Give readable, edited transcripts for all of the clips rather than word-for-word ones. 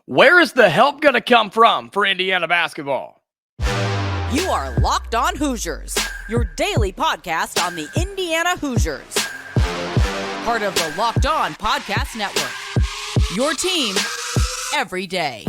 Where is the help going to come from for Indiana basketball? You are Locked On Hoosiers, your daily podcast on the Indiana Hoosiers. Part of the Locked On Podcast Network, your team every day.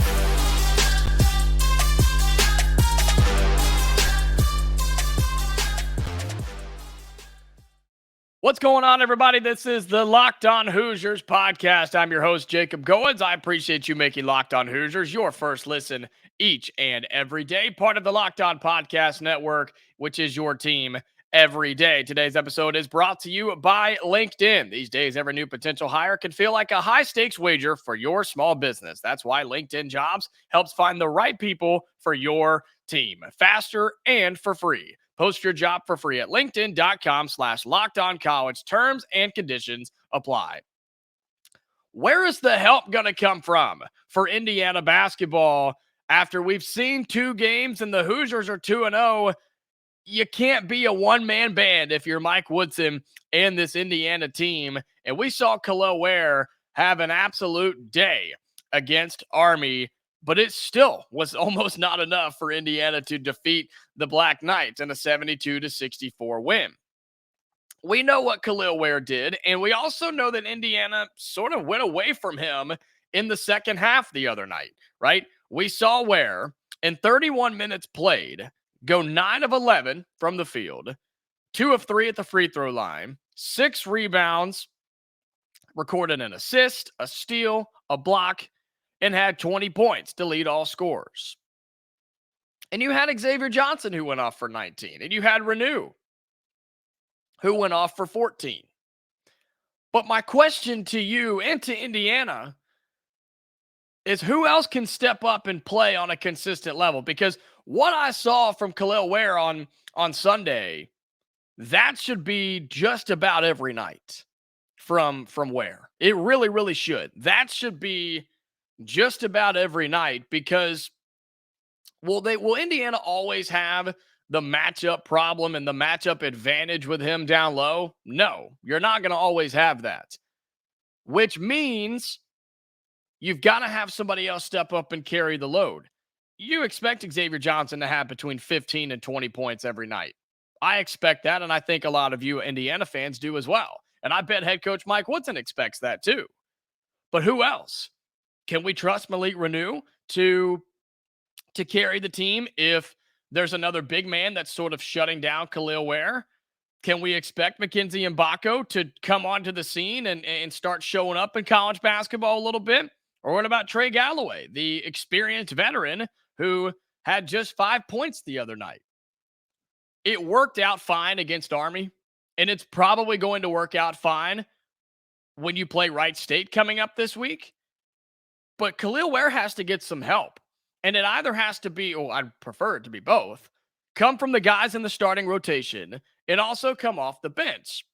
What's going on, everybody? This is the Locked On Hoosiers podcast. I'm your host, Jacob Goins. I appreciate you making Locked On Hoosiers your first listen each and every day. Part of the Locked On Podcast Network, which is your team every day. Today's episode is brought to you by LinkedIn. These days, every new potential hire can feel like a high-stakes wager for your small business. That's why LinkedIn Jobs helps find the right people for your team faster and for free. Post your job for free at linkedin.com/lockedoncollege. Terms and conditions apply. Where is the help going to come from for Indiana basketball after we've seen two games and the Hoosiers are 2-0? You can't be a one-man band if you're Mike Woodson and this Indiana team. And we saw Kel'el Ware have an absolute day against Army, but it still was almost not enough for Indiana to defeat the Black Knights in a 72-64 win. We know what Kel'el Ware did, and we also know that Indiana sort of went away from him in the second half the other night, right? We saw Ware in 31 minutes played go 9 of 11 from the field, 2 of 3 at the free throw line, 6 rebounds, recorded an assist, a steal, a block, and had 20 points to lead all scorers. And you had Xavier Johnson, who went off for 19. And you had Renew, who went off for 14. But my question to you and to Indiana is, who else can step up and play on a consistent level? Because what I saw from Kel'el Ware on Sunday, that should be just about every night from Ware. It really, really should. That should be just about every night, because will Indiana always have the matchup problem and the matchup advantage with him down low? No, you're not going to always have that, which means you've got to have somebody else step up and carry the load. You expect Xavier Johnson to have between 15 and 20 points every night. I expect that, and I think a lot of you Indiana fans do as well. And I bet head coach Mike Woodson expects that too. But who else? Can we trust Malik Renew to carry the team if there's another big man that's sort of shutting down Kel'el Ware? Can we expect Mackenzie and Mgbako to come onto the scene and start showing up in college basketball a little bit? Or what about Trey Galloway, the experienced veteran who had just 5 points the other night? It worked out fine against Army, and it's probably going to work out fine when you play Wright State coming up this week. But Kel'el Ware has to get some help. And it either has to be, or I'd prefer it to be both, come from the guys in the starting rotation and also come off the bench.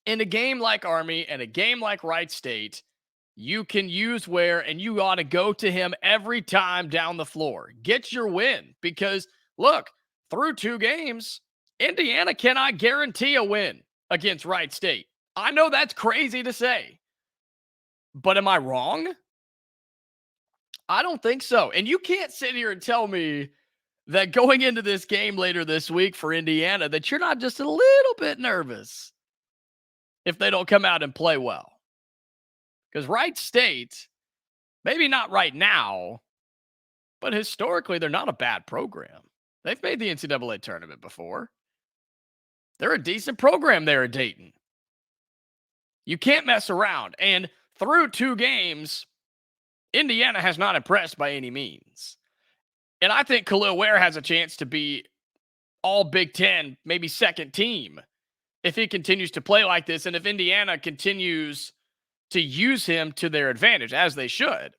In a game like Army and a game like Wright State, you can use Ware, and you ought to go to him every time down the floor. Get your win, because look, through 2 games, Indiana cannot guarantee a win against Wright State. I know that's crazy to say, but am I wrong? I don't think so. And you can't sit here and tell me that going into this game later this week for Indiana that you're not just a little bit nervous if they don't come out and play well. Because Wright State, maybe not right now, but historically, they're not a bad program. They've made the NCAA tournament before. They're a decent program there at Dayton. You can't mess around. And through 2 games, Indiana has not impressed by any means. And I think Kel'el Ware has a chance to be all Big Ten, maybe second team, if he continues to play like this, and if Indiana continues to use him to their advantage, as they should.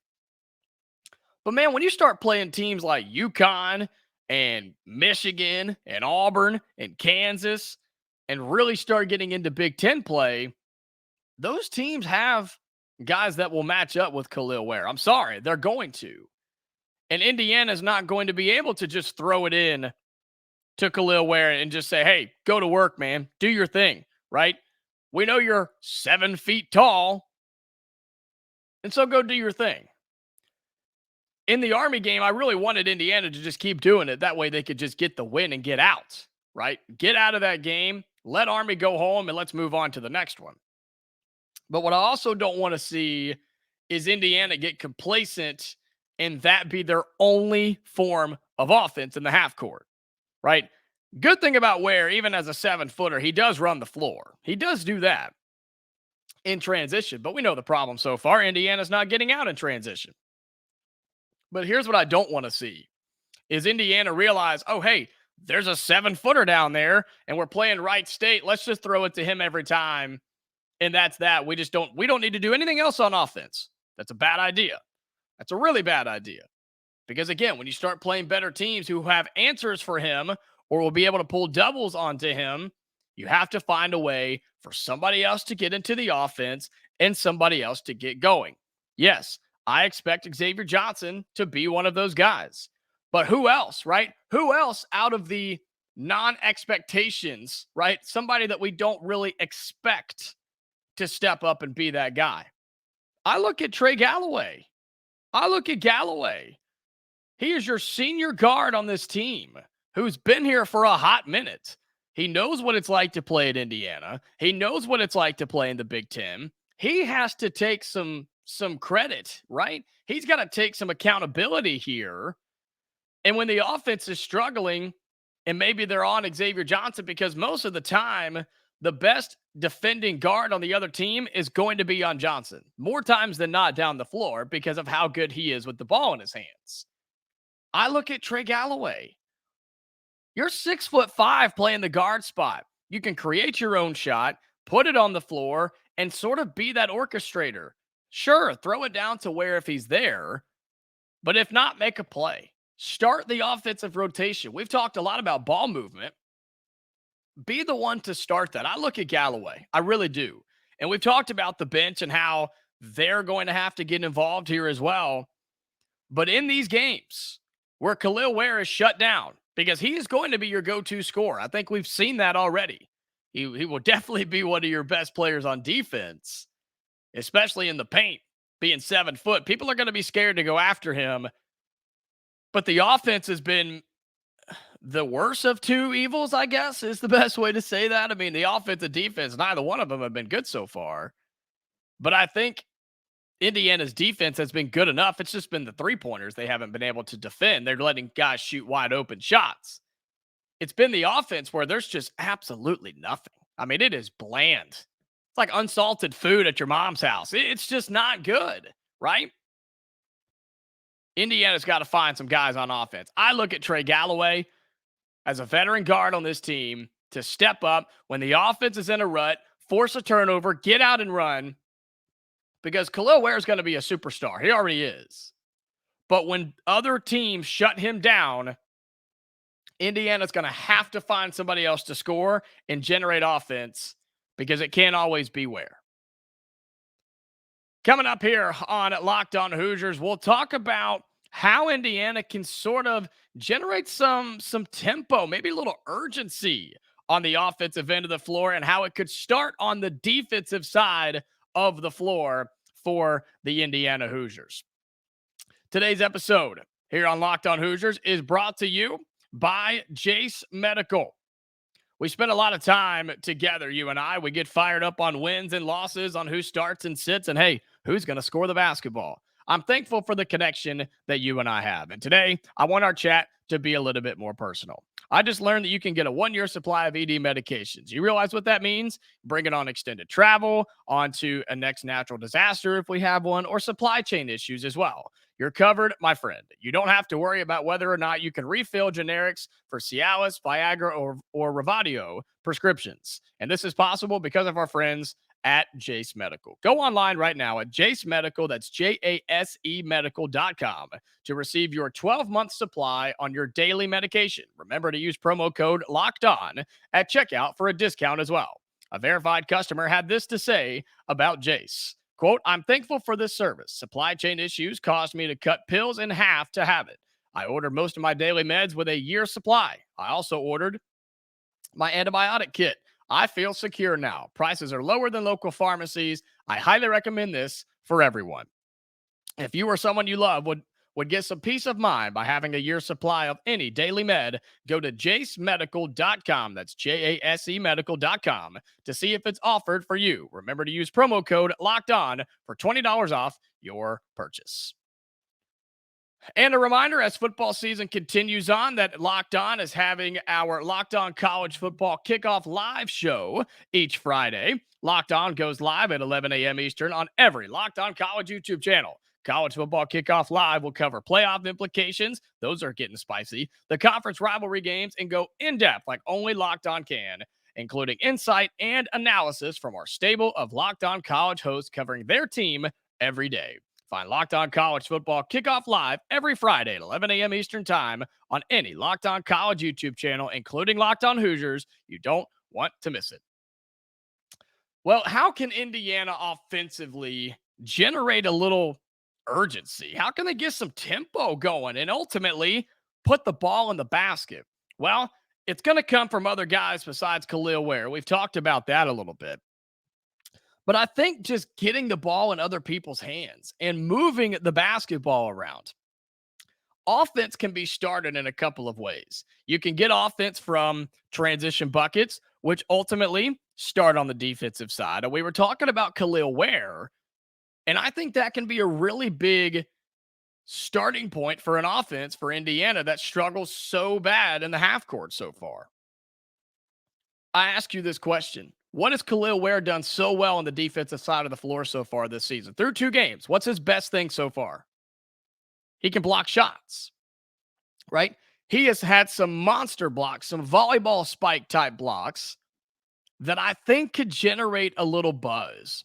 But man, when you start playing teams like UConn and Michigan and Auburn and Kansas and really start getting into Big Ten play, those teams have guys that will match up with Kel'el Ware. I'm sorry, they're going to. And Indiana's not going to be able to just throw it in to Kel'el Ware and just say, hey, go to work, man. Do your thing, right? We know you're 7 feet tall, and so go do your thing. in the Army game, I really wanted Indiana to just keep doing it. That way they could just get the win and get out, right? Get out of that game, let Army go home, and let's move on to the next one. But what I also don't want to see is Indiana get complacent and that be their only form of offense in the half court, right? Good thing about Ware, even as a 7-footer, he does run the floor. He does do that in transition, but we know the problem so far. Indiana's not getting out in transition. But here's what I don't want to see is Indiana realize, oh, hey, there's a 7-footer down there and we're playing Wright State. Let's just throw it to him every time. And that's that. We don't need to do anything else on offense. That's a bad idea. That's a really bad idea. Because again, when you start playing better teams who have answers for him or will be able to pull doubles onto him, you have to find a way for somebody else to get into the offense and somebody else to get going. Yes, I expect Xavier Johnson to be one of those guys. But who else, right? Who else out of the non-expectations, right? Somebody that we don't really expect to step up and be that guy. I look at Trey Galloway. He is your senior guard on this team who's been here for a hot minute. He knows what it's like to play at Indiana. He knows what it's like to play in the Big Ten. He has to take some credit, right? He's got to take some accountability here. And when the offense is struggling, and maybe they're on Xavier Johnson, because most of the time, the best defending guard on the other team is going to be on Johnson. More times than not down the floor because of how good he is with the ball in his hands. I look at Trey Galloway. You're 6'5" playing the guard spot. You can create your own shot, put it on the floor, and sort of be that orchestrator. Sure, throw it down to Ware if he's there, but if not, make a play. Start the offensive rotation. We've talked a lot about ball movement. Be the one to start that. I look at Galloway. I really do. And we've talked about the bench and how they're going to have to get involved here as well. But in these games where Kel'el Ware is shut down, because he is going to be your go-to scorer. I think we've seen that already. He will definitely be one of your best players on defense, especially in the paint, being 7 foot. People are going to be scared to go after him. But the offense has been the worst of two evils, I guess, is the best way to say that. I mean, the offense and defense, neither one of them have been good so far. But I think Indiana's defense has been good enough. It's just been the three-pointers they haven't been able to defend. They're letting guys shoot wide open shots. It's been the offense where there's just absolutely nothing. I mean, it is bland. It's like unsalted food at your mom's house. It's just not good, right? Indiana's got to find some guys on offense. I look at Trey Galloway as a veteran guard on this team to step up when the offense is in a rut, force a turnover, get out and run, because Kel'el Ware is going to be a superstar. He already is. But when other teams shut him down, Indiana's going to have to find somebody else to score and generate offense, because it can't always be Ware. Coming up here on Locked On Hoosiers, we'll talk about how Indiana can sort of generate some tempo, maybe a little urgency on the offensive end of the floor, and how it could start on the defensive side of the floor for the Indiana Hoosiers. Today's episode here on Locked On Hoosiers is brought to you by Jase Medical. We spend a lot of time together, you and I. We get fired up on wins and losses, on who starts and sits, and hey, who's going to score the basketball. I'm thankful for the connection that you and I have. And today, I want our chat to be a little bit more personal. I just learned that you can get a 1-year supply of ED medications. You realize what that means? Bring it on extended travel, onto a next natural disaster if we have one, or supply chain issues as well. You're covered, my friend. You don't have to worry about whether or not you can refill generics for Cialis, Viagra, or Revatio prescriptions. And this is possible because of our friends at Jase Medical. Go online right now at Jase Medical, that's JASE medical.com, to receive your 12-month supply on your daily medication. Remember to use promo code LOCKEDON at checkout for a discount as well. A verified customer had this to say about Jase. Quote, "I'm thankful for this service. Supply chain issues caused me to cut pills in half to have it. I ordered most of my daily meds with a year's supply. I also ordered my antibiotic kit. I feel secure now. Prices are lower than local pharmacies. I highly recommend this for everyone." If you or someone you love would would get some peace of mind by having a year's supply of any daily med, go to jasemedical.com. That's JASE medical.com to see if it's offered for you. Remember to use promo code Locked On for $20 off your purchase. And a reminder, as football season continues on, that Locked On is having our Locked On College Football Kickoff Live show each Friday. Locked On goes live at 11 a.m. Eastern on every Locked On College YouTube channel. College Football Kickoff Live will cover playoff implications. Those are getting spicy. The conference rivalry games and go in-depth like only Locked On can, including insight and analysis from our stable of Locked On College hosts covering their team every day. Find Locked On College Football Kickoff Live every Friday at 11 a.m. Eastern Time on any Locked On College YouTube channel, including Locked On Hoosiers. You don't want to miss it. Well, how can Indiana offensively generate a little urgency? How can they get some tempo going and ultimately put the ball in the basket? Well, it's going to come from other guys besides Kel'el Ware. We've talked about that a little bit. But I think just getting the ball in other people's hands and moving the basketball around. Offense can be started in a couple of ways. You can get offense from transition buckets, which ultimately start on the defensive side. And we were talking about Kel'el Ware, and I think that can be a really big starting point for an offense for Indiana that struggles so bad in the half court so far. I ask you this question. What has Kel'el Ware done so well on the defensive side of the floor so far this season? Through 2 games, what's his best thing so far? He can block shots, right? He has had some monster blocks, some volleyball spike type blocks that I think could generate a little buzz.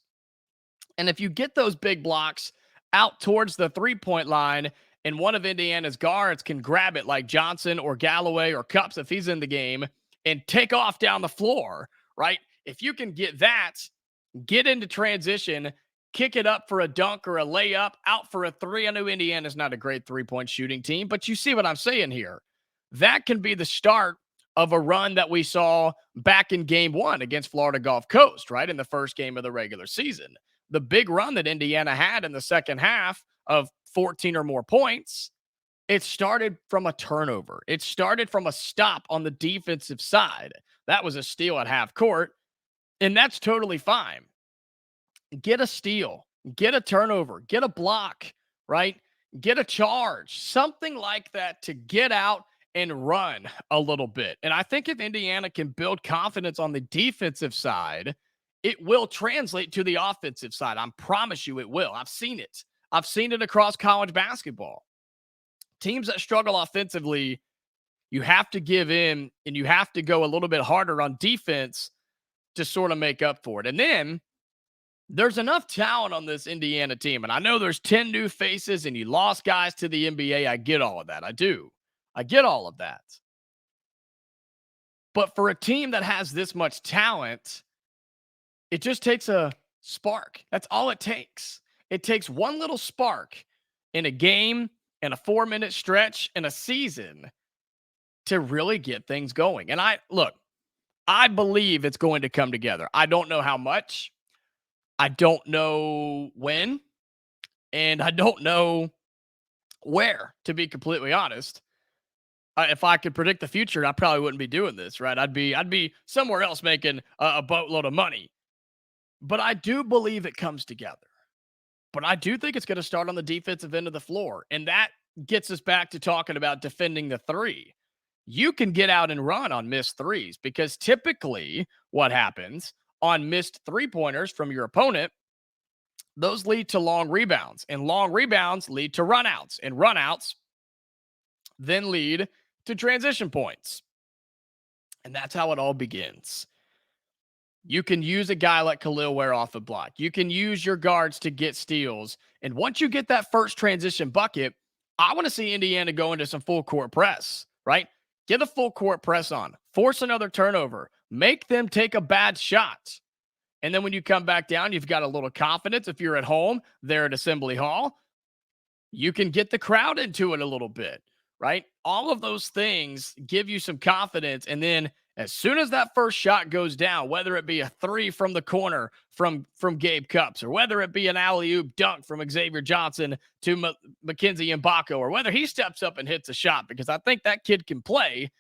And if you get those big blocks out towards the 3-point line and one of Indiana's guards can grab it like Johnson or Galloway or Cupps if he's in the game and take off down the floor, right? If you can get that, get into transition, kick it up for a dunk or a layup, out for a 3. I know Indiana's not a great 3-point shooting team, but you see what I'm saying here. That can be the start of a run that we saw back in game 1 against Florida Gulf Coast, right? In the first game of the regular season. The big run that Indiana had in the second half of 14 or more points, it started from a turnover. It started from a stop on the defensive side. That was a steal at half court. And that's totally fine. Get a steal, get a turnover, get a block, right? Get a charge, something like that to get out and run a little bit. And I think if Indiana can build confidence on the defensive side, it will translate to the offensive side. I promise you it will. I've seen it. I've seen it across college basketball. Teams that struggle offensively, you have to give in and you have to go a little bit harder on defense to sort of make up for it. And then there's enough talent on this Indiana team. And I know there's 10 new faces and you lost guys to the NBA. I get all of that. I do. I get all of that. But for a team that has this much talent, it just takes a spark. That's all it takes. It takes one little spark in a game, in a 4-minute stretch, in a season to really get things going. And I believe it's going to come together. I don't know how much. I don't know when. And I don't know where, to be completely honest. If I could predict the future, I probably wouldn't be doing this, right? I'd be somewhere else making a boatload of money. But I do believe it comes together. But I do think it's going to start on the defensive end of the floor. And that gets us back to talking about defending the 3. You can get out and run on missed 3s because typically what happens on missed 3-pointers from your opponent, those lead to long rebounds, and long rebounds lead to runouts, and runouts then lead to transition points. And that's how it all begins. You can use a guy like Kel'el Ware off a block. You can use your guards to get steals. And once you get that first transition bucket, I want to see Indiana go into some full court press, right? Get a full court press on, force another turnover, make them take a bad shot. And then when you come back down, you've got a little confidence. If you're at home there at Assembly Hall, you can get the crowd into it a little bit, right? All of those things give you some confidence. And then As soon as that first shot goes down, whether it be a three from the corner from Gabe Cupps, or whether it be an alley-oop dunk from Xavier Johnson to Mackenzie Mgbako, or whether he steps up and hits a shot, because I think that kid can play,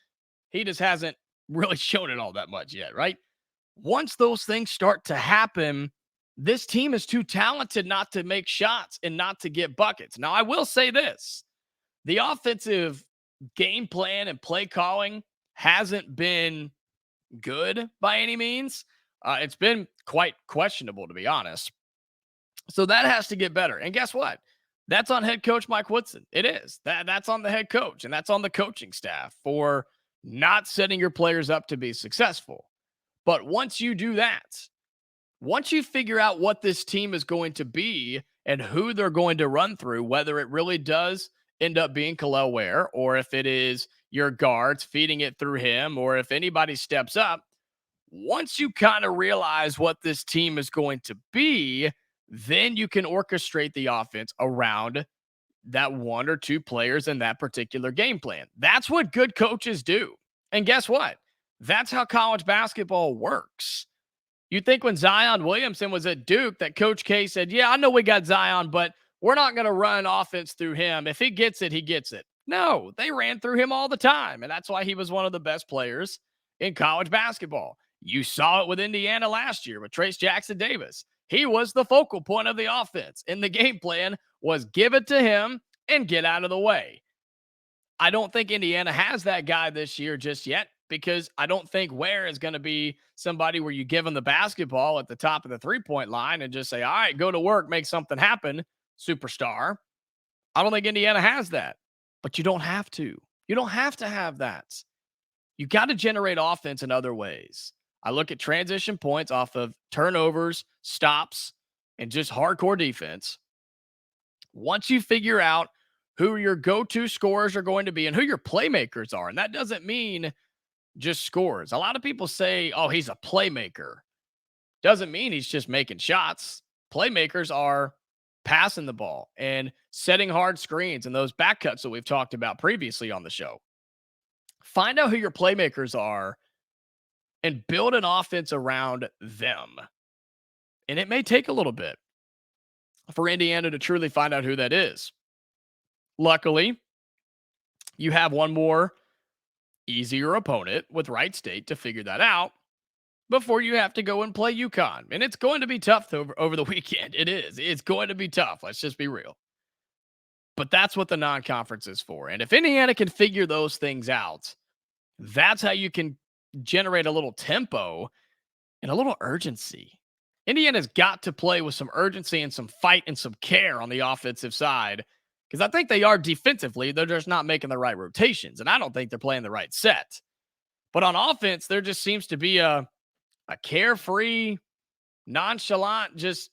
he just hasn't really shown it all that much yet, right? Once those things start to happen, this team is too talented not to make shots and not to get buckets. Now, I will say this. The offensive game plan and play calling hasn't been good by any means. It's been quite questionable, to be honest. So that has to get better. And guess what? That's on head coach Mike Woodson. It is. That's on the head coach, and that's on the coaching staff for not setting your players up to be successful. But once you do that, once you figure out what this team is going to be and who they're going to run through, whether it really does end up being Kel'el Ware, or if it is your guards feeding it through him, or if anybody steps up, once you kind of realize what this team is going to be, then you can orchestrate the offense around that one or two players in that particular game plan. That's what good coaches do. And guess what? That's how college basketball works. You think when Zion Williamson was at Duke that Coach K said, yeah, I know we got Zion, but we're not going to run offense through him. If he gets it, he gets it. No, they ran through him all the time. And that's why he was one of the best players in college basketball. You saw it with Indiana last year with Trace Jackson Davis. He was the focal point of the offense. And the game plan was give it to him and get out of the way. I don't think Indiana has that guy this year just yet, because I don't think Ware is going to be somebody where you give him the basketball at the top of the three-point line and just say, all right, go to work, make something happen, superstar. I don't think Indiana has that, but you don't have to. You don't have to have that. You got to generate offense in other ways. I look at transition points off of turnovers, stops, and just hardcore defense. Once you figure out who your go-to scorers are going to be and who your playmakers are, and that doesn't mean just scores. A lot of people say, oh, he's a playmaker. Doesn't mean he's just making shots. Playmakers are passing the ball and setting hard screens and those back cuts that we've talked about previously on the show. Find out who your playmakers are and build an offense around them. And it may take a little bit for Indiana to truly find out who that is. Luckily, you have one more easier opponent with Wright State to figure that out before you have to go and play UConn. And it's going to be tough over the weekend. It is. It's going to be tough. Let's just be real. But that's what the non-conference is for. And if Indiana can figure those things out, that's how you can generate a little tempo and a little urgency. Indiana's got to play with some urgency and some fight and some care on the offensive side, because I think they are defensively. They're just not making the right rotations, and I don't think they're playing the right set. But on offense, there just seems to be a carefree, nonchalant, just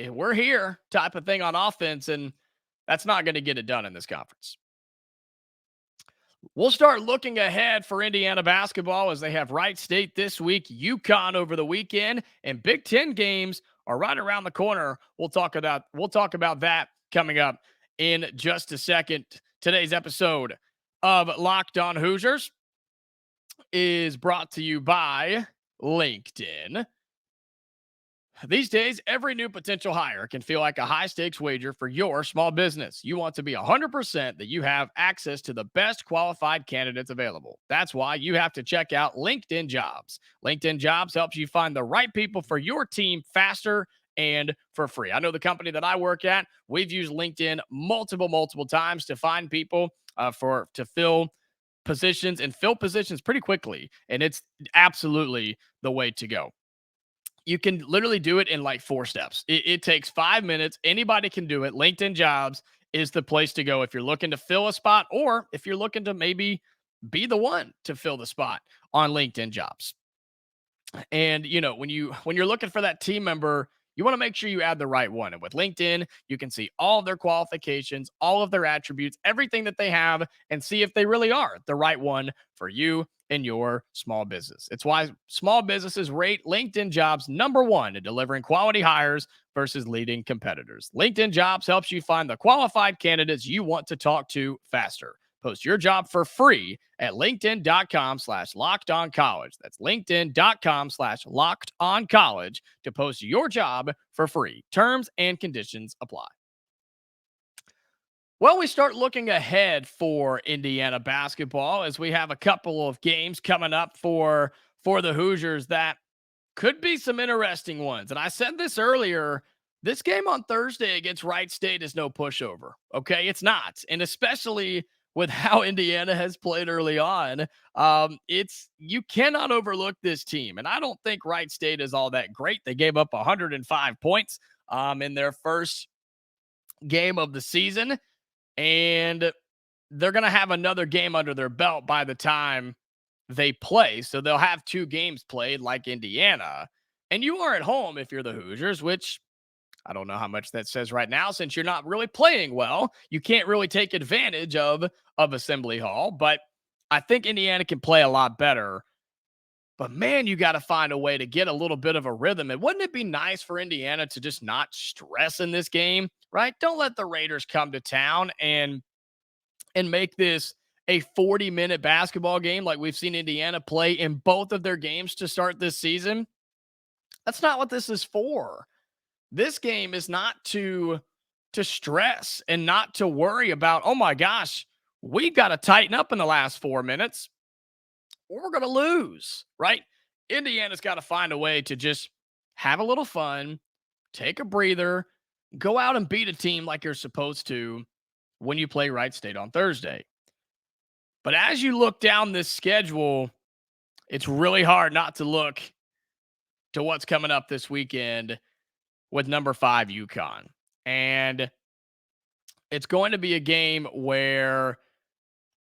we're here type of thing on offense, and that's not going to get it done in this conference. We'll start looking ahead for Indiana basketball as they have Wright State this week, UConn over the weekend, and Big Ten games are right around the corner. We'll talk about that coming up in just a second. Today's episode of Locked On Hoosiers is brought to you by LinkedIn. These days, every new potential hire can feel like a high-stakes wager for your small business. You want to be 100% that you have access to the best qualified candidates available. That's why you have to check out LinkedIn Jobs. LinkedIn Jobs helps you find the right people for your team faster and for free. I know the company that I work at, we've used LinkedIn multiple times to find people to fill positions and fill positions pretty quickly. And it's absolutely the way to go. You can literally do it in like 4 steps. It takes 5 minutes. Anybody can do it. LinkedIn Jobs is the place to go if you're looking to fill a spot, or if you're looking to maybe be the one to fill the spot on LinkedIn Jobs. And, you know, when you're looking for that team member, you want to make sure you add the right one. And with LinkedIn, you can see all of their qualifications, all of their attributes, everything that they have, and see if they really are the right one for you and your small business. It's why small businesses rate LinkedIn Jobs #1 in delivering quality hires versus leading competitors. LinkedIn Jobs helps you find the qualified candidates you want to talk to faster. Post your job for free at linkedin.com/lockedoncollege. That's linkedin.com/lockedoncollege to post your job for free. Terms and conditions apply. Well, we start looking ahead for Indiana basketball as we have a couple of games coming up for the Hoosiers that could be some interesting ones. And I said this earlier, this game on Thursday against Wright State is no pushover. Okay, it's not. And especially with how Indiana has played early on, you cannot overlook this team. And I don't think Wright State is all that great. They gave up 105 points in their first game of the season. And they're going to have another game under their belt by the time they play. So they'll have 2 games played like Indiana. And you are at home if you're the Hoosiers, which I don't know how much that says right now since you're not really playing well. You can't really take advantage of Assembly Hall. But I think Indiana can play a lot better. But man, you got to find a way to get a little bit of a rhythm. And wouldn't it be nice for Indiana to just not stress in this game, right? Don't let the Raiders come to town and make this a 40-minute basketball game like we've seen Indiana play in both of their games to start this season. That's not what this is for. This game is not to stress and not to worry about, oh my gosh, we've got to tighten up in the last 4 minutes or we're going to lose, right? Indiana's got to find a way to just have a little fun, take a breather, go out and beat a team like you're supposed to when you play Wright State on Thursday. But as you look down this schedule, it's really hard not to look to what's coming up this weekend with number 5 UConn. And it's going to be a game where,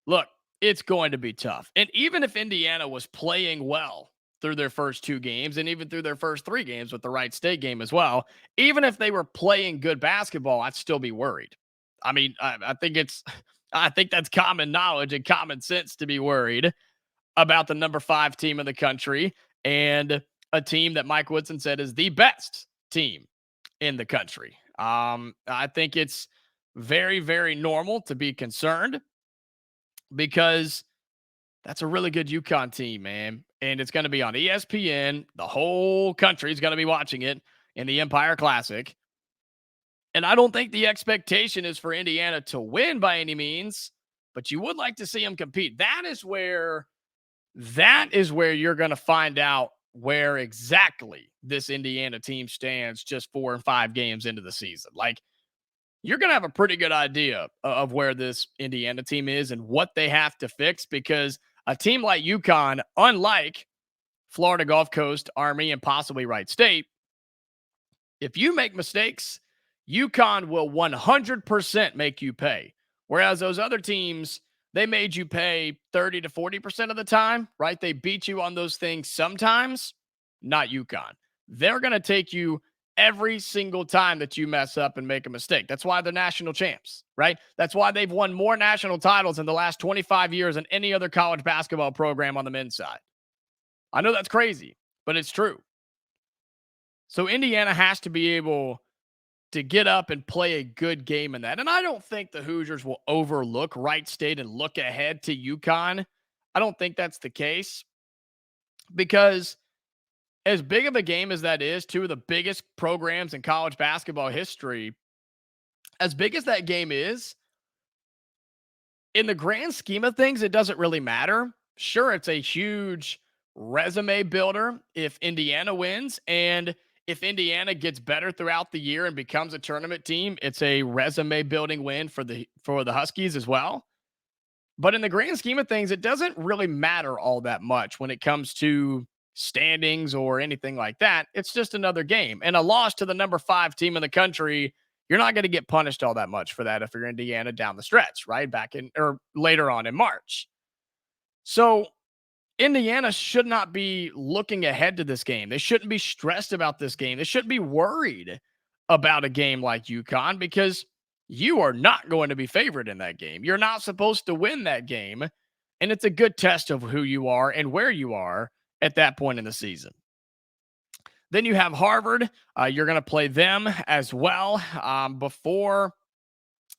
look, it's going to be tough. And even if Indiana was playing well through their first 2 games and even through their first 3 games with the Wright State game as well, even if they were playing good basketball, I'd still be worried. I mean, I think that's common knowledge and common sense to be worried about the number 5 team in the country and a team that Mike Woodson said is the best team in the country. I think it's very, very normal to be concerned because that's a really good UConn team, man. And it's going to be on ESPN. The whole country is going to be watching it in the Empire Classic. And I don't think the expectation is for Indiana to win by any means, but you would like to see them compete. That is where you're going to find out where exactly this Indiana team stands just 4 and 5 games into the season. Like, you're going to have a pretty good idea of where this Indiana team is and what they have to fix, because a team like UConn, unlike Florida Gulf Coast, Army, and possibly Wright State, if you make mistakes, UConn will 100% make you pay. Whereas those other teams, they made you pay 30 to 40% of the time, right? They beat you on those things sometimes, not UConn. They're going to take you every single time that you mess up and make a mistake. That's why they're national champs, right? That's why they've won more national titles in the last 25 years than any other college basketball program on the men's side. I know that's crazy, but it's true. So Indiana has to be able to get up and play a good game in that. And I don't think the Hoosiers will overlook Wright State and look ahead to UConn. I don't think that's the case, because as big of a game as that is, 2 of the biggest programs in college basketball history, as big as that game is, in the grand scheme of things, it doesn't really matter. Sure, it's a huge resume builder if Indiana wins, and if Indiana gets better throughout the year and becomes a tournament team, it's a resume building win for the Huskies as well. But in the grand scheme of things, it doesn't really matter all that much when it comes to standings or anything like that. It's just another game. And a loss to the number 5 team in the country, you're not going to get punished all that much for that if you're Indiana down the stretch, right? Back in or later on in March. So Indiana should not be looking ahead to this game. They shouldn't be stressed about this game. They shouldn't be worried about a game like UConn, because you are not going to be favored in that game. You're not supposed to win that game. And it's a good test of who you are and where you are at that point in the season. Then you have Harvard. You're going to play them as well before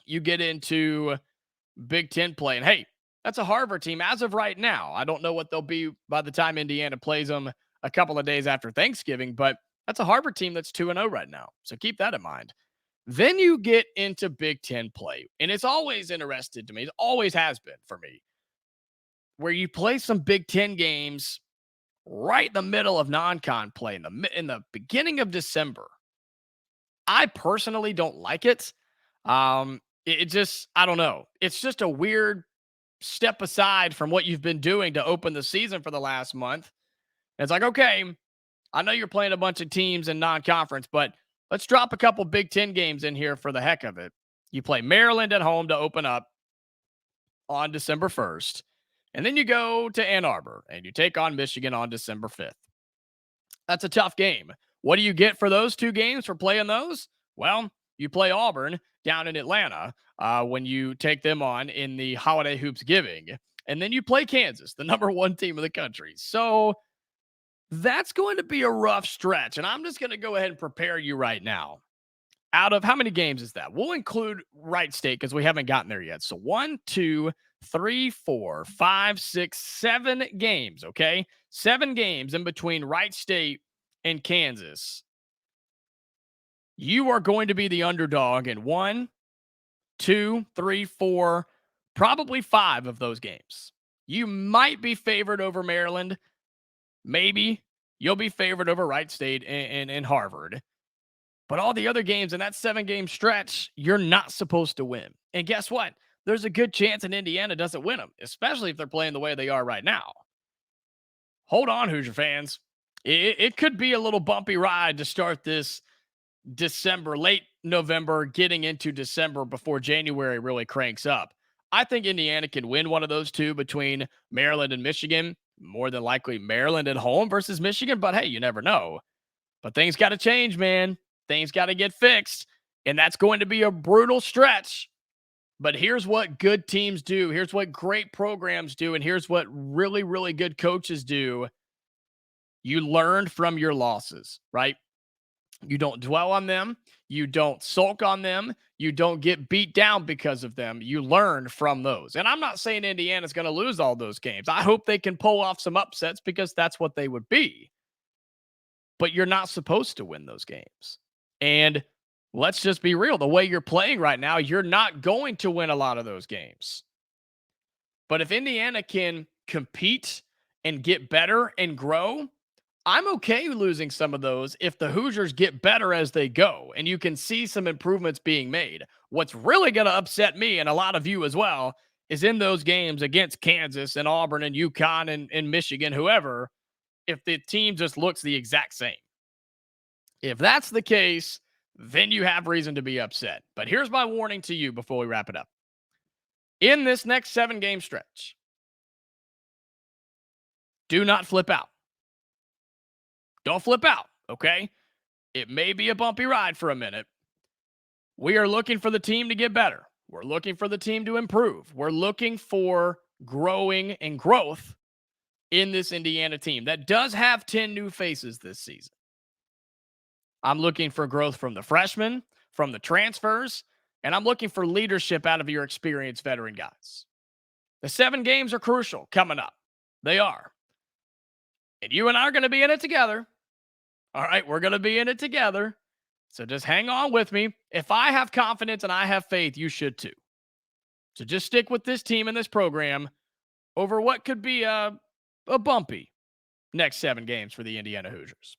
you get into Big Ten play. And hey, That's a Harvard team as of right now. I don't know what they'll be by the time Indiana plays them a couple of days after Thanksgiving, but that's a Harvard team that's 2-0 right now. So keep that in mind. Then you get into Big Ten play, and it's always interested to me. It always has been for me, where you play some Big Ten games right in the middle of non-con play in the beginning of December. I personally don't like it. It just, I don't know. It's just a weird step aside from what you've been doing to open the season for the last month. And it's like, okay, I know you're playing a bunch of teams in non-conference, but let's drop a couple Big Ten games in here for the heck of it. You play Maryland at home to open up on December 1st. And then you go to Ann Arbor and you take on Michigan on December 5th. That's a tough game. What do you get for those two games for playing those? Well, you play Auburn down in Atlanta when you take them on in the Holiday Hoops Giving. And then you play Kansas, the number one team in the country. So that's going to be a rough stretch. And I'm just going to go ahead and prepare you right now. Out of how many games is that? We'll include Wright State because we haven't gotten there yet. So 1, 2, 3, 4, 5, 6, 7 games. Okay. 7 games in between Wright State and Kansas. You are going to be the underdog in 1, 2, 3, 4, probably 5 of those games. You might be favored over Maryland. Maybe you'll be favored over Wright State and Harvard. But all the other games in that 7-game stretch, you're not supposed to win. And guess what? There's a good chance in Indiana doesn't win them, especially if they're playing the way they are right now. Hold on, Hoosier fans. It could be a little bumpy ride to start this December, late November, getting into December before January really cranks up. I think Indiana can win one of those two between Maryland and Michigan. More than likely Maryland at home versus Michigan, but hey, you never know. But things got to change, man. Things got to get fixed, and that's going to be a brutal stretch. But here's what good teams do. Here's what great programs do, and here's what really, really good coaches do. You learn from your losses, right? You don't dwell on them. You don't sulk on them. You don't get beat down because of them. You learn from those. And I'm not saying Indiana's going to lose all those games. I hope they can pull off some upsets because that's what they would be. But you're not supposed to win those games. And let's just be real. The way you're playing right now, you're not going to win a lot of those games. But if Indiana can compete and get better and grow, I'm okay losing some of those if the Hoosiers get better as they go and you can see some improvements being made. What's really going to upset me and a lot of you as well is in those games against Kansas and Auburn and UConn and Michigan, whoever, if the team just looks the exact same. If that's the case, then you have reason to be upset. But here's my warning to you before we wrap it up. In this next 7-game stretch, do not flip out. Don't flip out, okay? It may be a bumpy ride for a minute. We are looking for the team to get better. We're looking for the team to improve. We're looking for growing and growth in this Indiana team that does have 10 new faces this season. I'm looking for growth from the freshmen, from the transfers, and I'm looking for leadership out of your experienced veteran guys. The 7 games are crucial coming up. They are. And you and I are going to be in it together. All right, we're going to be in it together. So just hang on with me. If I have confidence and I have faith, you should too. So just stick with this team and this program over what could be a bumpy next 7 games for the Indiana Hoosiers.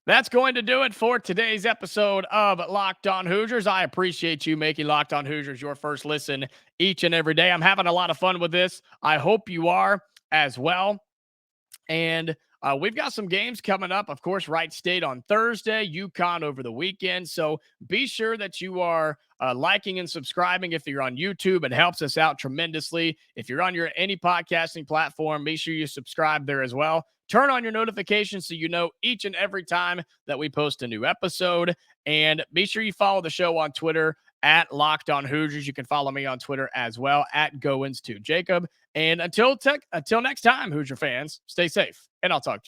That's going to do it for today's episode of Locked On Hoosiers. I appreciate you making Locked On Hoosiers your first listen each and every day. I'm having a lot of fun with this. I hope you are as well. And we've got some games coming up. Of course, Wright State on Thursday, UConn over the weekend. So be sure that you are liking and subscribing if you're on YouTube. It helps us out tremendously. If you're on any podcasting platform, be sure you subscribe there as well. Turn on your notifications so you know each and every time that we post a new episode. And be sure you follow the show on Twitter at Locked On Hoosiers. You can follow me on Twitter as well at Goins2Jacob. And until next time, Hoosier fans, stay safe, and I'll talk to you.